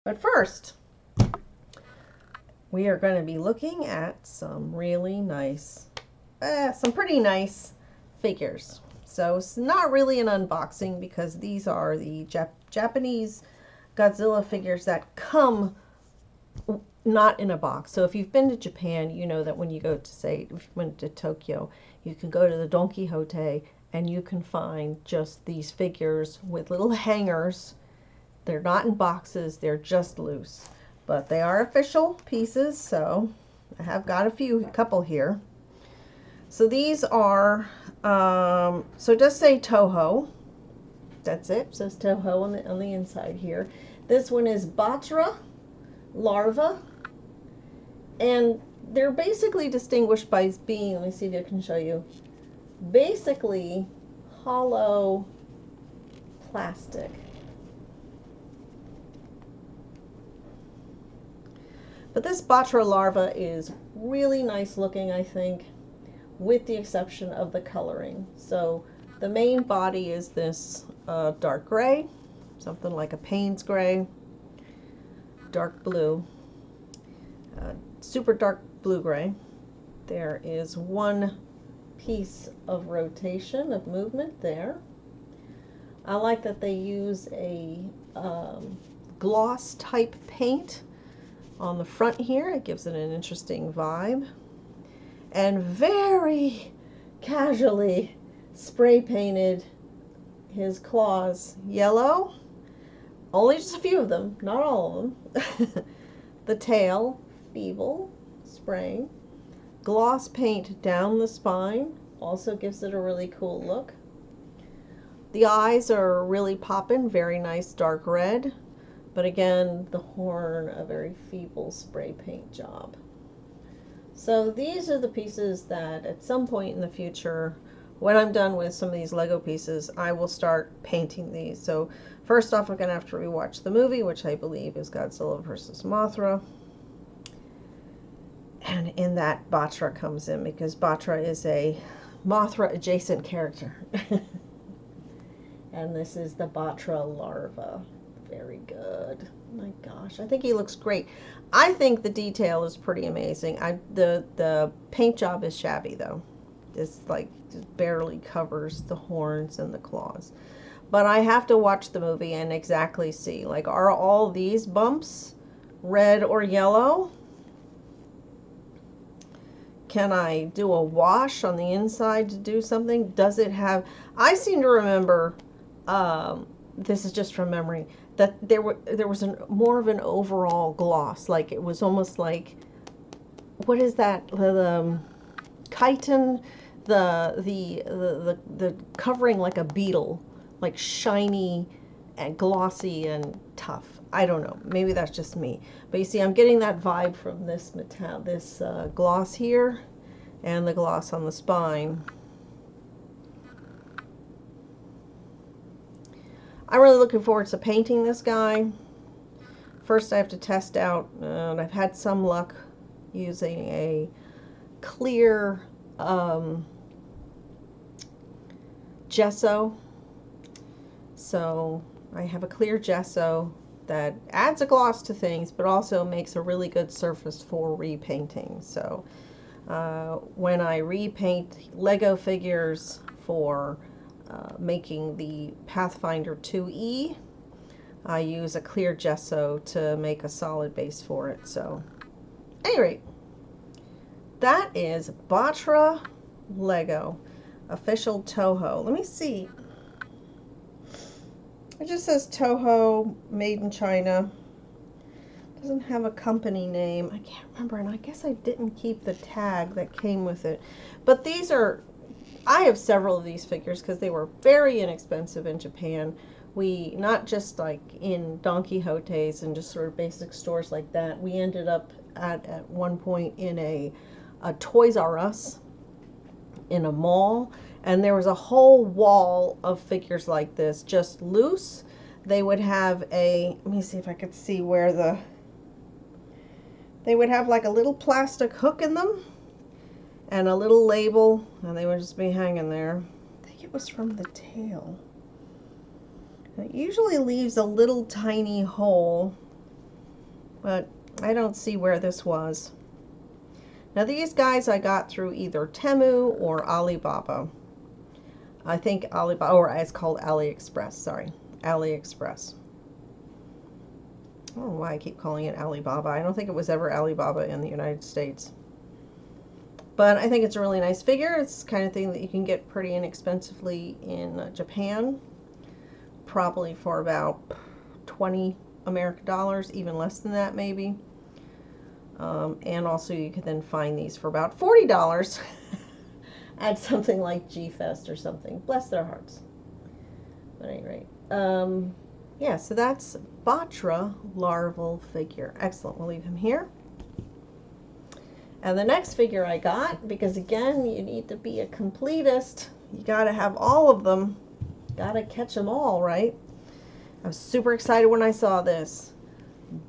But first, we are going to be looking at some some pretty nice figures. So it's not really an unboxing because these are the Japanese Godzilla figures that come not in a box. So if you've been to Japan, you know that when you go to, say, if you went to Tokyo, you can go to the Don Quixote and you can find just these figures with little hangers. They're not in boxes, they're just loose. But they are official pieces, so I have got a couple here. So these are, so just say Toho. That's it. It says Toho on the inside here. This one is Battra larva, and they're basically distinguished by being, let me see if I can show you, basically hollow plastic. But this Battra larva is really nice looking, I think, with the exception of the coloring. So the main body is this dark gray, something like a Payne's gray, dark blue, super dark blue gray. There is one piece of rotation, of movement there. I like that they use a gloss type paint on the front here. It gives it an interesting vibe. And very casually spray painted his claws yellow. Only just a few of them, not all of them. The tail, feeble spraying. Gloss paint down the spine also gives it a really cool look. The eyes are really popping, very nice dark red. But again, the horn, a very feeble spray paint job. So these are the pieces that at some point in the future, when I'm done with some of these Lego pieces, I will start painting these. So first off, I'm going to have to rewatch the movie, which I believe is Godzilla versus Mothra. And in that, Battra comes in because Battra is a Mothra adjacent character. And this is the Battra larva. Very good. Oh my gosh, I think he looks great. I think the detail is pretty amazing. The paint job is shabby though. It's like just barely covers the horns and the claws. But I have to watch the movie and exactly see, like, are all these bumps red or yellow? Can I do a wash on the inside to do something? Does it have, I seem to remember, this is just from memory, that there was more of an overall gloss. Like it was almost like, what is that? The chitin, the covering like a beetle, like shiny and glossy and tough. I don't know. Maybe that's just me. But you see, I'm getting that vibe from this gloss here and the gloss on the spine. I'm really looking forward to painting this guy. First I have to test out, and I've had some luck using a clear gesso. So I have a clear gesso that adds a gloss to things, but also makes a really good surface for repainting. So when I repaint Lego figures for making the Pathfinder 2E, I use a clear gesso to make a solid base for it. So, at any rate, that is Battra Lego, official Toho. Let me see. It just says Toho, made in China. Doesn't have a company name. I can't remember, and I guess I didn't keep the tag that came with it. But these are, I have several of these figures because they were very inexpensive in Japan. We, not just like in Don Quixote's and just sort of basic stores like that, we ended up at one point in a Toys R Us in a mall, and there was a whole wall of figures like this, just loose. They would have a, let me see if I could see where they would have like a little plastic hook in them and a little label, and they would just be hanging there. I think it was from the tail. And it usually leaves a little tiny hole but I don't see where this was. Now these guys I got through either Temu or Alibaba. I think Alibaba, or it's called AliExpress, sorry, AliExpress. I don't know why I keep calling it Alibaba. I don't think it was ever Alibaba in the United States. But I think it's a really nice figure. It's the kind of thing that you can get pretty inexpensively in Japan. Probably for about 20 American dollars, even less than that maybe. And also you can then find these for about $40 at something like G-Fest or something. Bless their hearts. But at any rate, yeah, so that's Battra larval figure. Excellent. We'll leave him here. And the next figure I got, because again, you need to be a completist. You got to have all of them. Got to catch them all, right? I was super excited when I saw this.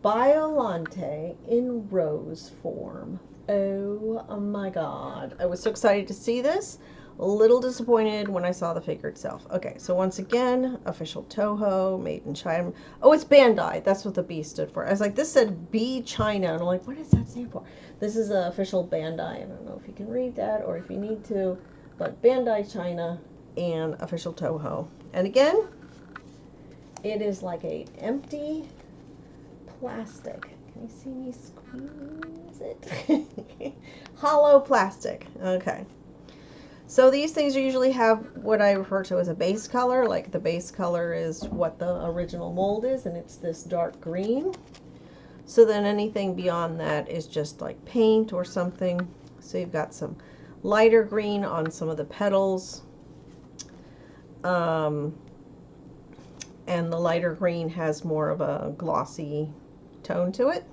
Biollante in rose form. Oh my god. I was so excited to see this. A little disappointed when I saw the figure itself. Okay, so once again, official Toho, made in China. Oh, it's Bandai. That's what the B stood for. I was like, this said B China. And I'm like, what does that stand for? This is an official Bandai. I don't know if you can read that or if you need to. But Bandai China and official Toho. And again, it is like a empty plastic. Can you see me squeeze it? Hollow plastic. Okay. So these things usually have what I refer to as a base color. Like the base color is what the original mold is, and it's this dark green. So then anything beyond that is just like paint or something. So you've got some lighter green on some of the petals. And the lighter green has more of a glossy tone to it.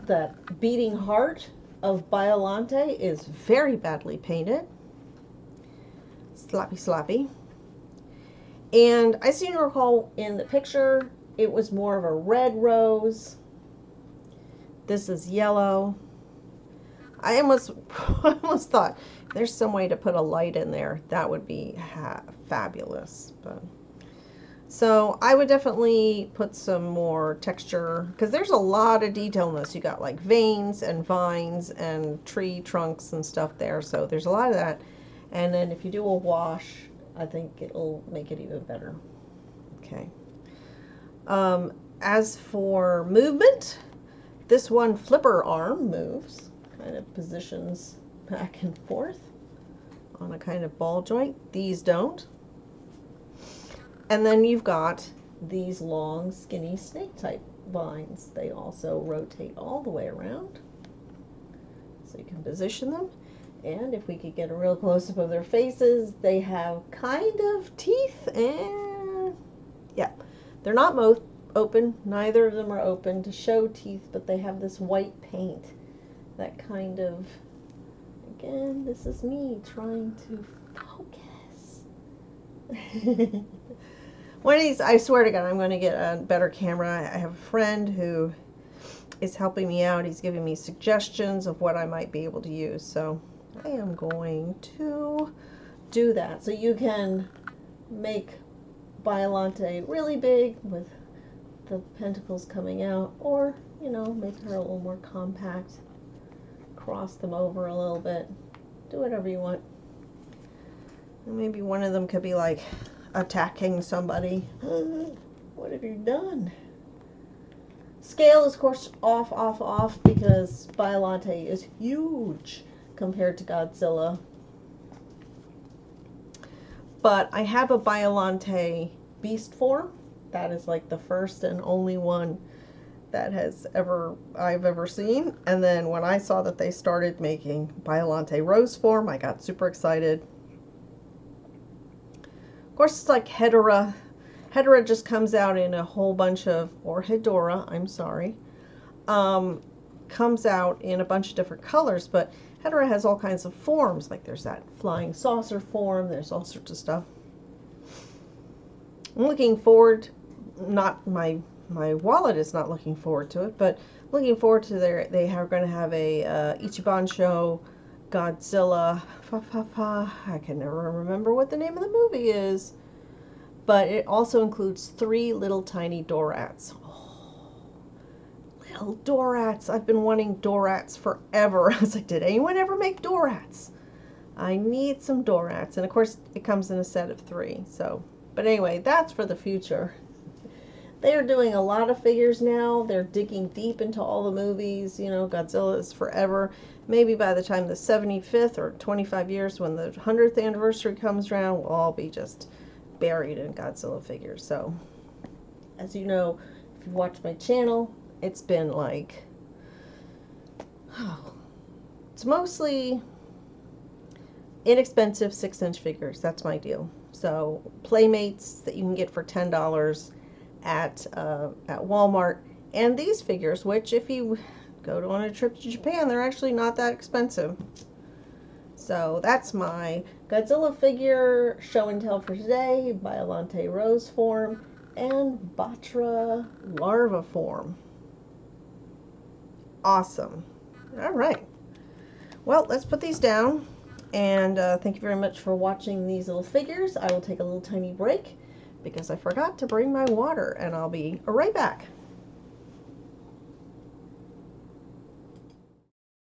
That beating heart of Biollante is very badly painted. Sloppy, sloppy. And I seem to recall in the picture, it was more of a red rose. This is yellow. I almost thought there's some way to put a light in there. That would be fabulous. But so I would definitely put some more texture, because there's a lot of detail in this. You got like veins and vines and tree trunks and stuff there. So there's a lot of that. And then if you do a wash, I think it'll make it even better. Okay. As for movement, this one flipper arm moves, kind of positions back and forth on a kind of ball joint. These don't. And then you've got these long, skinny snake-type vines. They also rotate all the way around. So you can position them. And if we could get a real close-up of their faces, they have kind of teeth. And yeah, they're not open. Neither of them are open to show teeth, but they have this white paint. That kind of, again, this is me trying to focus. One of these, I swear to God, I'm going to get a better camera. I have a friend who is helping me out. He's giving me suggestions of what I might be able to use. So I am going to do that. So you can make Biollante really big with the pentacles coming out, or, you know, make her a little more compact. Cross them over a little bit. Do whatever you want. And maybe one of them could be like attacking somebody. What have you done? Scale is, of course, off, because Biollante is huge compared to Godzilla. But I have a Biollante beast form. That is like the first and only one that I've ever seen. And then when I saw that they started making Biollante rose form, I got super excited. Of course, it's like Hedorah. Hedorah just comes out in a whole bunch of, or Hedorah, I'm sorry, comes out in a bunch of different colors, but Hedorah has all kinds of forms. Like there's that flying saucer form, there's all sorts of stuff. I'm looking forward, not my wallet is not looking forward to it, but looking forward to they are going to have a Ichiban show Godzilla, I can never remember what the name of the movie is. but it also includes 3 little tiny Dorats. Oh, little Dorats. I've been wanting Dorats forever. I was like, did anyone ever make Dorats? I need some Dorats. And of course, it comes in a set of 3. So, but anyway, that's for the future. They are doing a lot of figures now. They're digging deep into all the movies. You know, Godzilla is forever. Maybe by the time the 75th or 25 years when the 100th anniversary comes around, we'll all be just buried in Godzilla figures. So, as you know, if you've watched my channel, it's been like, oh, it's mostly inexpensive 6-inch figures. That's my deal. So, Playmates that you can get for $10 at Walmart, and these figures, which if you go on a trip to Japan, they're actually not that expensive. So that's my Godzilla figure show and tell for today, Biollante Rose form and Battra larva form. Awesome. All right. Well, let's put these down, and thank you very much for watching these little figures. I will take a little tiny break because I forgot to bring my water, and I'll be right back.